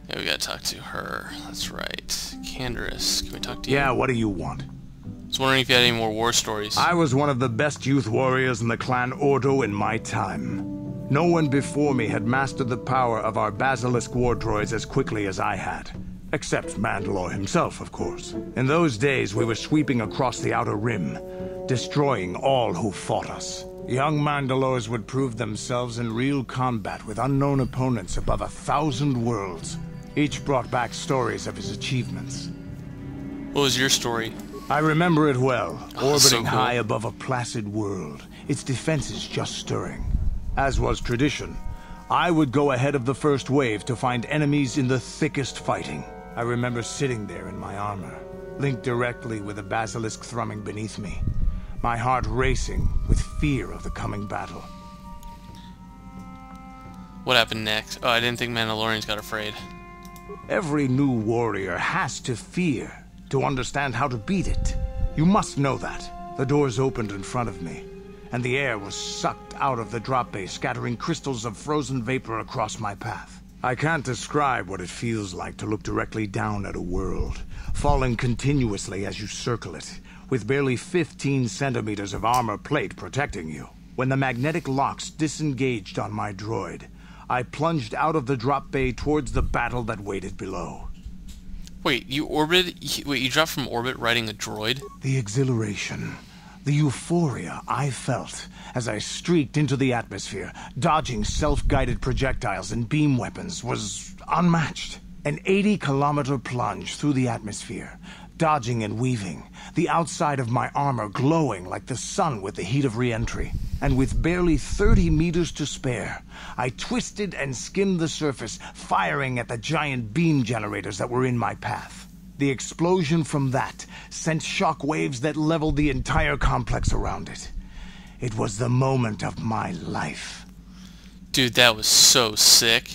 Yeah, we gotta talk to her. That's right. Canderous, can we talk to you? Yeah, what do you want? I was wondering if you had any more war stories. I was one of the best youth warriors in the clan Ordo in my time. No one before me had mastered the power of our Basilisk war droids as quickly as I had. Except Mandalore himself, of course. In those days, we were sweeping across the Outer Rim, destroying all who fought us. Young Mandalores would prove themselves in real combat with unknown opponents above 1,000 worlds. Each brought back stories of his achievements. What was your story? I remember it well, orbiting so cool. high above a placid world, its defenses just stirring. As was tradition, I would go ahead of the first wave to find enemies in the thickest fighting. I remember sitting there in my armor, linked directly with the basilisk thrumming beneath me, my heart racing with fear of the coming battle. What happened next? Oh, I didn't think Mandalorians got afraid. Every new warrior has to fear to understand how to beat it. You must know that. The doors opened in front of me, and the air was sucked out of the drop bay, scattering crystals of frozen vapor across my path. I can't describe what it feels like to look directly down at a world, falling continuously as you circle it, with barely 15 centimeters of armor plate protecting you. When the magnetic locks disengaged on my droid, I plunged out of the drop bay towards the battle that waited below. Wait, you dropped from orbit riding a droid? The exhilaration, the euphoria I felt as I streaked into the atmosphere, dodging self-guided projectiles and beam weapons, was unmatched. An 80-kilometer plunge through the atmosphere, dodging and weaving, the outside of my armor glowing like the sun with the heat of re-entry. And with barely 30 meters to spare, I twisted and skimmed the surface, firing at the giant beam generators that were in my path. The explosion from that sent shock waves that leveled the entire complex around it. It was the moment of my life. Dude, that was so sick.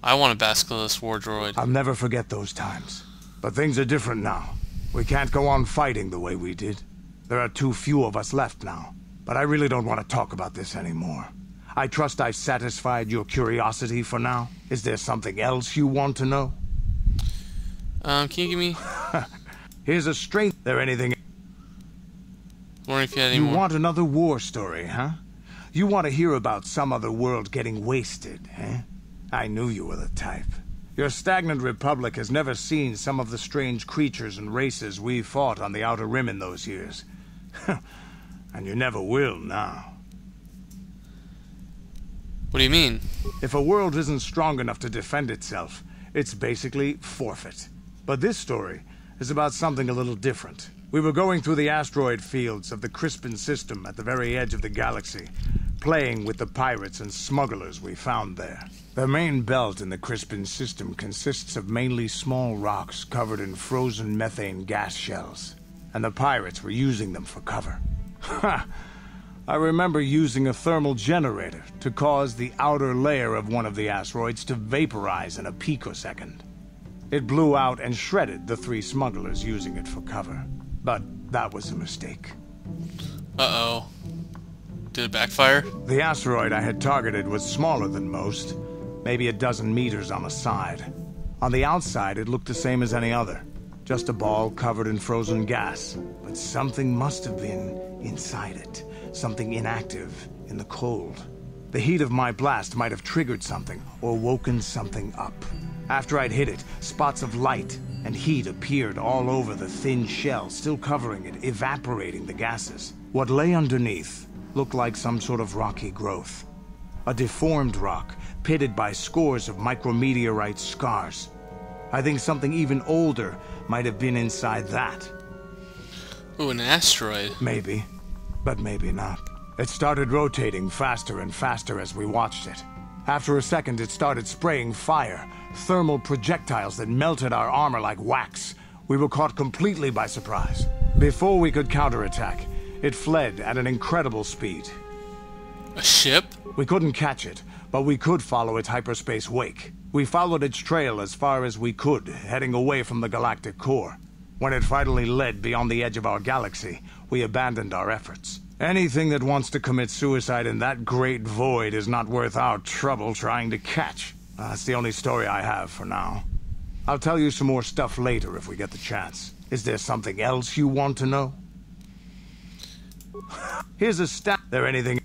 I want a Basilisk war droid. I'll never forget those times. But things are different now. We can't go on fighting the way we did. There are too few of us left now. But I really don't want to talk about this anymore. I trust I've satisfied your curiosity for now. Is there something else you want to know? Can you give me... Here's a strength. There anything... Wondering if you had any You more. want another war story, huh? You want to hear about some other world getting wasted, eh? I knew you were the type. Your stagnant republic has never seen some of the strange creatures and races we fought on the Outer Rim in those years. And you never will now. What do you mean? If a world isn't strong enough to defend itself, it's basically forfeit. But this story is about something a little different. We were going through the asteroid fields of the Crispin system at the very edge of the galaxy, playing with the pirates and smugglers we found there. The main belt in the Crispin system consists of mainly small rocks covered in frozen methane gas shells, and the pirates were using them for cover. Ha! I remember using a thermal generator to cause the outer layer of one of the asteroids to vaporize in a picosecond. It blew out and shredded the 3 smugglers using it for cover. But that was a mistake. Uh-oh. Did it backfire? The asteroid I had targeted was smaller than most, maybe a dozen meters on a side. On the outside, it looked the same as any other. Just a ball covered in frozen gas. But something must have been inside it. Something inactive in the cold. The heat of my blast might have triggered something or woken something up. After I'd hit it, spots of light and heat appeared all over the thin shell, still covering it, evaporating the gases. What lay underneath looked like some sort of rocky growth. A deformed rock, pitted by scores of micrometeorite scars. I think something even older might have been inside that. Ooh, an asteroid. Maybe, but maybe not. It started rotating faster and faster as we watched it. After a second, it started spraying fire, thermal projectiles that melted our armor like wax. We were caught completely by surprise. Before we could counterattack, it fled at an incredible speed. A ship? We couldn't catch it, but we could follow its hyperspace wake. We followed its trail as far as we could, heading away from the galactic core. When it finally led beyond the edge of our galaxy, we abandoned our efforts. Anything that wants to commit suicide in that great void is not worth our trouble trying to catch. That's the only story I have for now. I'll tell you some more stuff later if we get the chance. Is there something else you want to know? Here's a stat. There anything?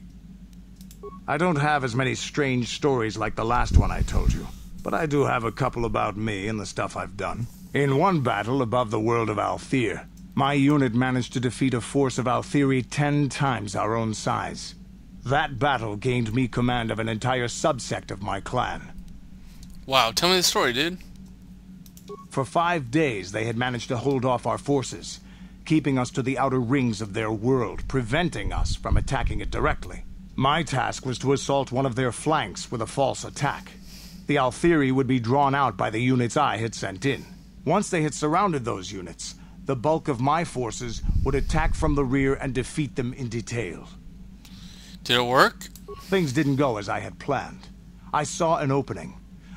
I don't have as many strange stories like the last one I told you, but I do have a couple about me and the stuff I've done. In one battle above the world of Althir, my unit managed to defeat a force of Althiri 10 times our own size. That battle gained me command of an entire subsect of my clan. Wow, tell me the story, dude. For 5 days, they had managed to hold off our forces, keeping us to the outer rings of their world, preventing us from attacking it directly. My task was to assault one of their flanks with a false attack. The Althiri would be drawn out by the units I had sent in. Once they had surrounded those units, the bulk of my forces would attack from the rear and defeat them in detail. Did it work? Things didn't go as I had planned. I saw an opening,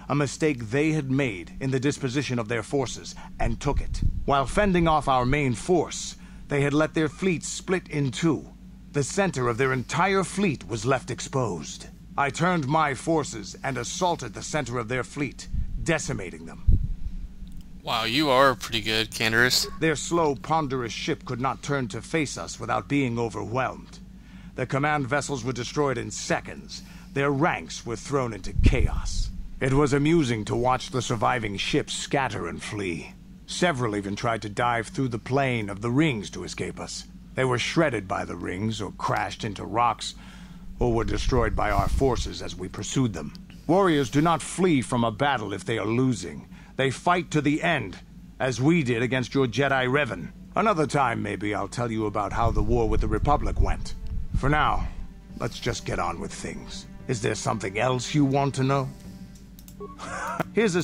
a mistake they had made in the disposition of their forces, and took it. While fending off our main force, they had let their fleet split in two. The center of their entire fleet was left exposed. I turned my forces and assaulted the center of their fleet, decimating them. Wow, you are pretty good, Canderous. Their slow, ponderous ship could not turn to face us without being overwhelmed. The command vessels were destroyed in seconds. Their ranks were thrown into chaos. It was amusing to watch the surviving ships scatter and flee. Several even tried to dive through the plane of the rings to escape us. They were shredded by the rings, or crashed into rocks, or were destroyed by our forces as we pursued them. Warriors do not flee from a battle if they are losing. They fight to the end, as we did against your Jedi Revan. Another time, maybe, I'll tell you about how the war with the Republic went. For now, let's just get on with things. Is there something else you want to know? Here's a...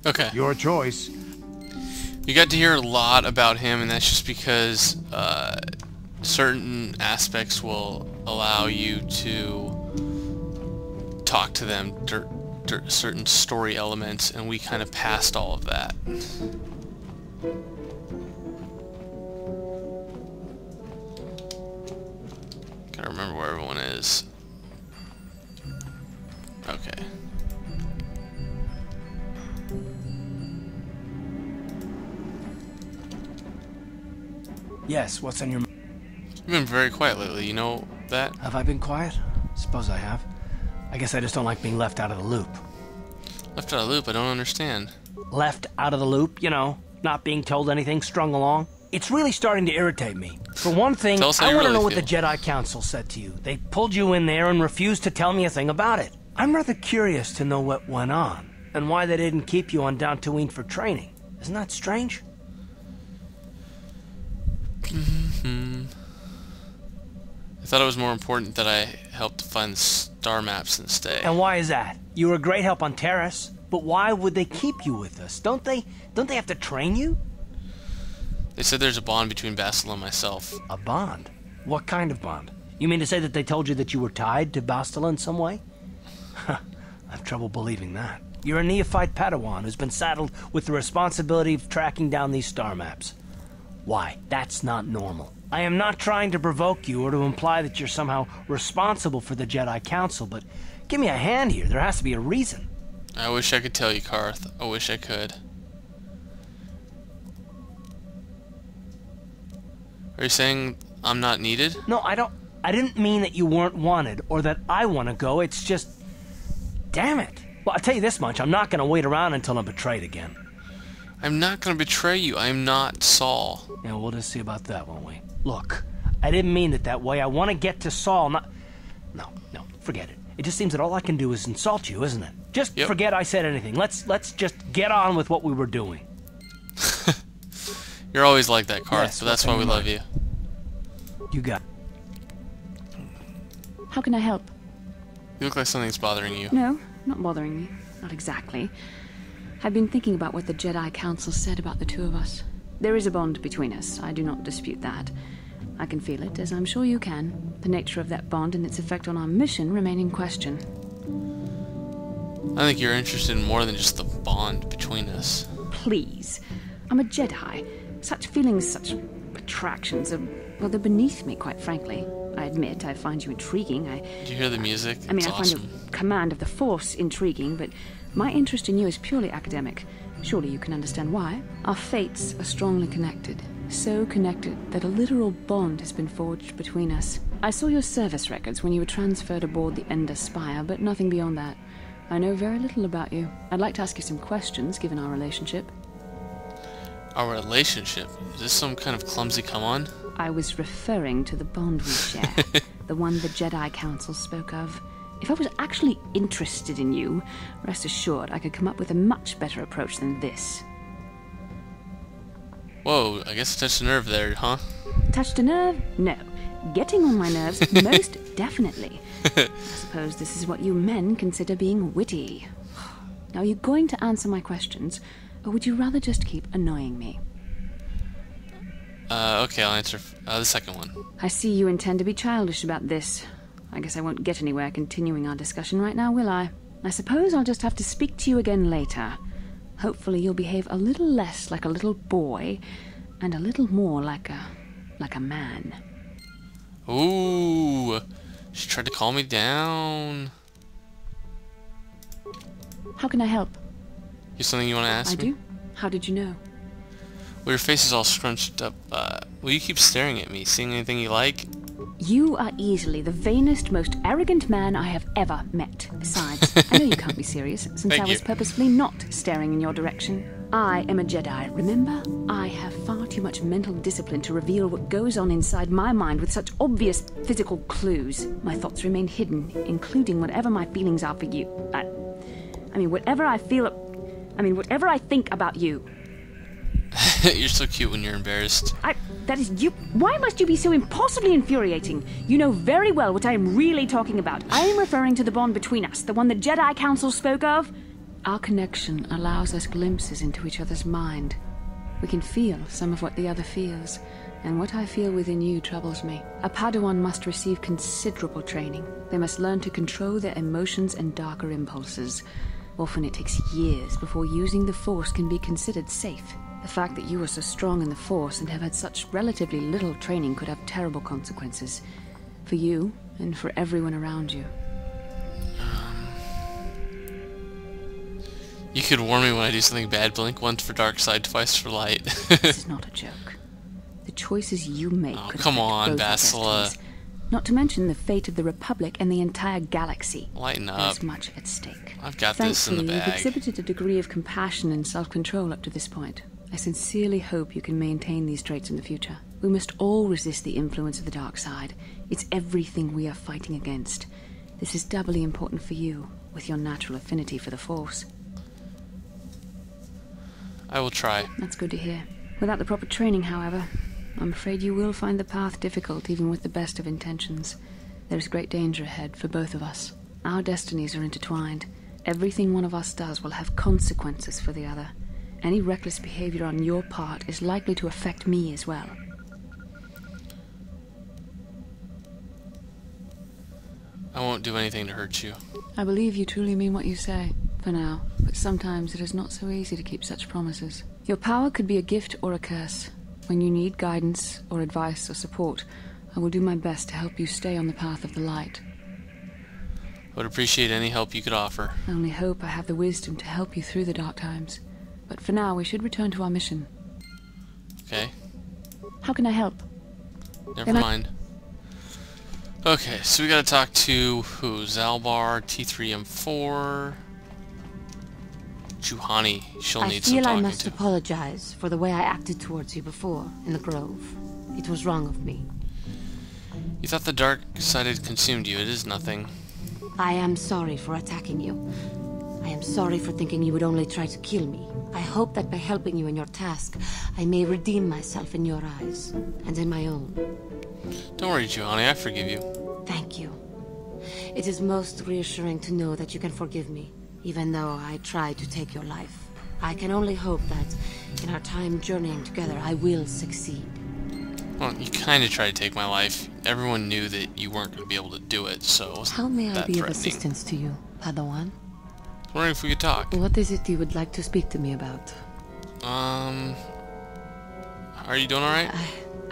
Okay. Your choice. You got to hear a lot about him, and that's just because certain aspects will allow you to talk to them, certain story elements, and we kind of passed all of that. Gotta remember where everyone is. Okay. Yes, what's on your... You've been very quiet lately, you know that? Have I been quiet? Suppose I have. I guess I just don't like being left out of the loop. Left out of the loop? I don't understand. Left out of the loop, you know, not being told anything, strung along. It's really starting to irritate me. For one thing, I want to know what the Jedi Council said to you. They pulled you in there and refused to tell me a thing about it. I'm rather curious to know what went on, and why they didn't keep you on Dantooine for training. Isn't that strange? I thought it was more important that I helped find the star maps and stay. And why is that? You were a great help on Terrace, but why would they keep you with us? Don't they have to train you? They said there's a bond between Bastila and myself. A bond? What kind of bond? You mean to say that they told you that you were tied to Bastila in some way? I have trouble believing that. You're a neophyte Padawan who's been saddled with the responsibility of tracking down these star maps. Why? That's not normal. I am not trying to provoke you or to imply that you're somehow responsible for the Jedi Council, but give me a hand here. There has to be a reason. I wish I could tell you, Carth. I wish I could. Are you saying I'm not needed? No, I didn't mean that you weren't wanted or that I want to go. It's just... Damn it. Well, I'll tell you this much. I'm not going to wait around until I'm betrayed again. I'm not going to betray you. I'm not Saul. Yeah, we'll just see about that, won't we? Look, I didn't mean it that way. I want to get to Saul, not... No, forget it. It just seems that all I can do is insult you, isn't it? Just forget I said anything. Let's just get on with what we were doing. You're always like that, Carth, Yes, but that's why we love you. You got... How can I help? You look like something's bothering you. No, not bothering me. Not exactly. I've been thinking about what the Jedi Council said about the two of us. There is a bond between us. I do not dispute that. I can feel it, as I'm sure you can. The nature of that bond and its effect on our mission remain in question. I think you're interested in more than just the bond between us. Please. I'm a Jedi. Such feelings, such attractions are, well, they're beneath me, quite frankly. I I admit I find you intriguing. Did you hear the music? I mean, It's I find awesome. your command of the Force intriguing, but my interest in you is purely academic. Surely you can understand why. Our fates are strongly connected. So connected that a literal bond has been forged between us. I saw your service records when you were transferred aboard the Ender Spire, but nothing beyond that. I know very little about you. I'd like to ask you some questions, given our relationship. Our relationship? Is this some kind of clumsy come-on? I was referring to the bond we share. The one the Jedi Council spoke of. If I was actually interested in you, rest assured I could come up with a much better approach than this. Whoa, I guess I touched a nerve there, huh? Touched a nerve? No. Getting on my nerves? Most definitely. I suppose this is what you men consider being witty. Now, are you going to answer my questions, or would you rather just keep annoying me? Okay, I'll answer the second one. I see you intend to be childish about this. I guess I won't get anywhere continuing our discussion right now, will I? I suppose I'll just have to speak to you again later. Hopefully you'll behave a little less like a little boy, and a little more like a man. Ooh, she tried to calm me down. How can I help? You have something you want to ask me? I do? How did you know? Well, your face is all scrunched up. Will you keep staring at me? Seeing anything you like? You are easily the vainest, most arrogant man I have ever met. Besides, I know you can't be serious, since Thank I was you. purposefully not staring in your direction. I am a Jedi, remember? I have far too much mental discipline to reveal what goes on inside my mind with such obvious physical clues. My thoughts remain hidden, including whatever my feelings are for you. I mean, whatever I think about you. You're so cute when you're embarrassed. That is you. Why must you be so impossibly infuriating? You know very well what I am really talking about. I am referring to the bond between us, the one the Jedi Council spoke of. Our connection allows us glimpses into each other's mind. We can feel some of what the other feels, and what I feel within you troubles me. A Padawan must receive considerable training. They must learn to control their emotions and darker impulses. Often it takes years before using the Force can be considered safe. The fact that you are so strong in the Force and have had such relatively little training could have terrible consequences. For you, and for everyone around you. You could warn me when I do something bad. Blink once for dark side, twice for light. This is not a joke. The choices you make Oh, could come affect on, both our Bastila. destinies. Not to mention the fate of the Republic and the entire galaxy. Lighten up. There's much at stake. I've got this in the Thankfully, you've bag. exhibited a degree of compassion and self-control up to this point. I sincerely hope you can maintain these traits in the future. We must all resist the influence of the dark side. It's everything we are fighting against. This is doubly important for you, with your natural affinity for the Force. I will try. That's good to hear. Without the proper training, however, I'm afraid you will find the path difficult even with the best of intentions. There is great danger ahead for both of us. Our destinies are intertwined. Everything one of us does will have consequences for the other. Any reckless behavior on your part is likely to affect me as well. I won't do anything to hurt you. I believe you truly mean what you say, for now, but sometimes it is not so easy to keep such promises. Your power could be a gift or a curse. When you need guidance or advice or support, I will do my best to help you stay on the path of the light. I would appreciate any help you could offer. I only hope I have the wisdom to help you through the dark times. But for now, we should return to our mission. Okay? How can I help? Never mind. Okay, so we gotta talk to who? Zalbar, T3M4, Juhani. She'll I need some feel I talking must to. apologize for the way I acted towards you before in the Grove. It was wrong of me. You thought the dark side had consumed you. It is nothing. I am sorry for attacking you. I am sorry for thinking you would only try to kill me. I hope that by helping you in your task, I may redeem myself in your eyes, and in my own. Don't worry, Juhani. I forgive you. Thank you. It is most reassuring to know that you can forgive me, even though I tried to take your life. I can only hope that, in our time journeying together, I will succeed. Well, you kind of tried to take my life. Everyone knew that you weren't going to be able to do it, so it wasn't How may I that be of threatening. assistance to you, Padawan? I was wondering if we could talk. What is it you would like to speak to me about? Are you doing alright?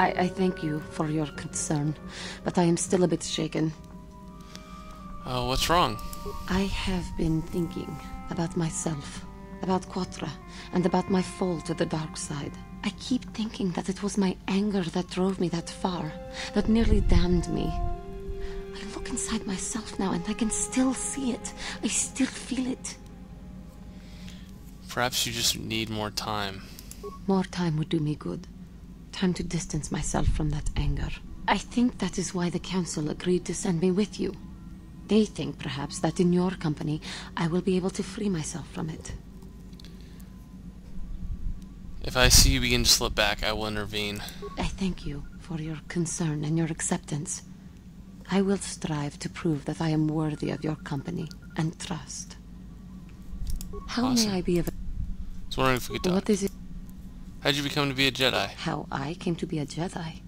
I thank you for your concern, but I am still a bit shaken. What's wrong? I have been thinking about myself, about Quatra, and about my fall to the dark side. I keep thinking that it was my anger that drove me that far, that nearly damned me. I look inside myself now and I can still see it. I still feel it. Perhaps you just need more time. More time would do me good. Time to distance myself from that anger. I think that is why the council agreed to send me with you. They think, perhaps, that in your company, I will be able to free myself from it. If I see you begin to slip back, I will intervene. I thank you for your concern and your acceptance. I will strive to prove that I am worthy of your company and trust. How Awesome. may I be of... I was wondering if we could talk. What is it? How'd you become to be a Jedi? How I came to be a Jedi?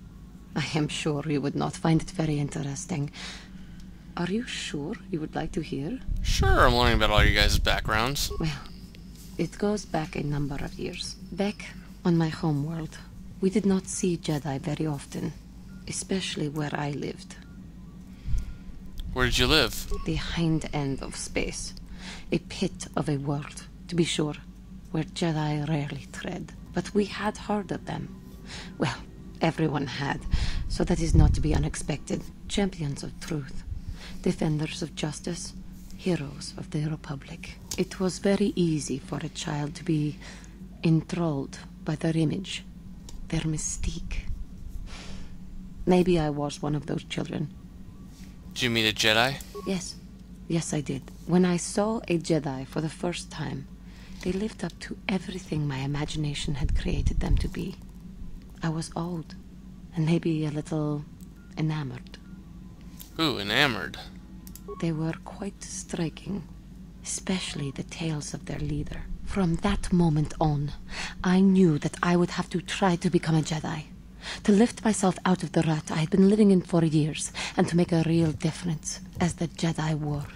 I am sure you would not find it very interesting. Are you sure you would like to hear? Sure, I'm learning about all your guys' backgrounds. Well, it goes back a number of years. Back on my homeworld, we did not see Jedi very often, especially where I lived. Where did you live? The hind end of space. A pit of a world, to be sure, where Jedi rarely tread. But we had heard of them. Well, everyone had, so that is not to be unexpected. Champions of truth, defenders of justice, heroes of the Republic. It was very easy for a child to be enthralled by their image, their mystique. Maybe I was one of those children. Did you meet a Jedi? Yes. Yes, I did. When I saw a Jedi for the first time, they lived up to everything my imagination had created them to be. I was awed, and maybe a little enamored. Ooh, enamored. They were quite striking, especially the tales of their leader. From that moment on, I knew that I would have to try to become a Jedi, to lift myself out of the rut I had been living in for years, and to make a real difference, as the Jedi were.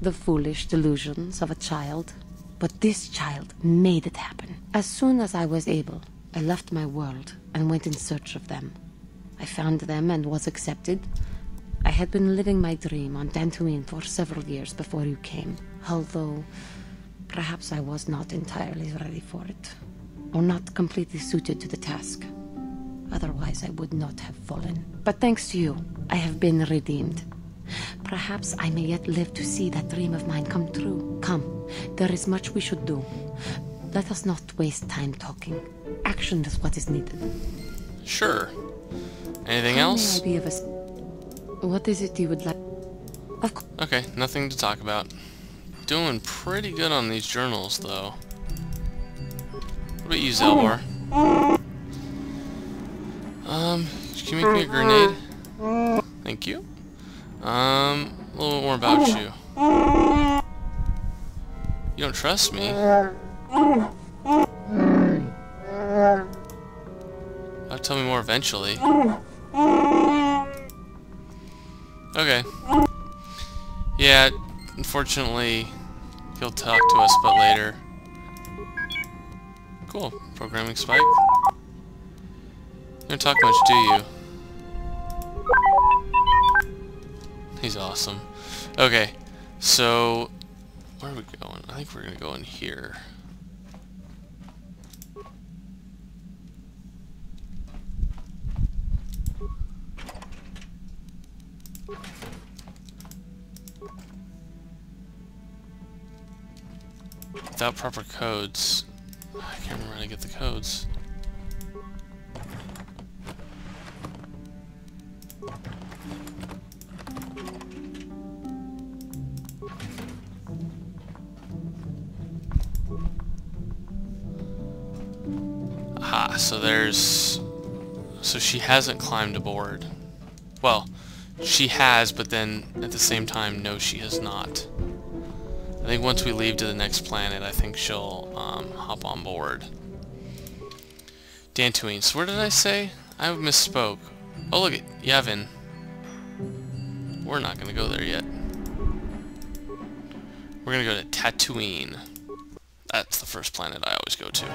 The foolish delusions of a child, but this child made it happen. As soon as I was able, I left my world and went in search of them. I found them and was accepted. I had been living my dream on Dantooine for several years before you came, although perhaps I was not entirely ready for it, or not completely suited to the task. Otherwise, I would not have fallen. But thanks to you, I have been redeemed. Perhaps I may yet live to see that dream of mine come true. Come, there is much we should do. Let us not waste time talking. Action is what is needed. Sure. Anything How else? may I be of What is it you would like? Of course. Okay, nothing to talk about. Doing pretty good on these journals, though. What about you, Zelbar? Can you make me a grenade? Thank you. A little bit more about you. You don't trust me? I'll tell me more eventually. Okay. Yeah, unfortunately, he'll talk to us, but later. Cool. Programming spike. You don't talk much, do you? He's awesome. Okay, so where are we going? I think we're gonna go in here. Without proper codes, I can't remember how to get the codes. Aha, so she hasn't climbed aboard. Well, she has, but then at the same time, no, she has not. I think once we leave to the next planet, I think she'll hop on board. Dantooine. So where did I say? I misspoke. Oh, look at Yavin. We're not going to go there yet. We're going to go to Tatooine. That's the first planet I always go to.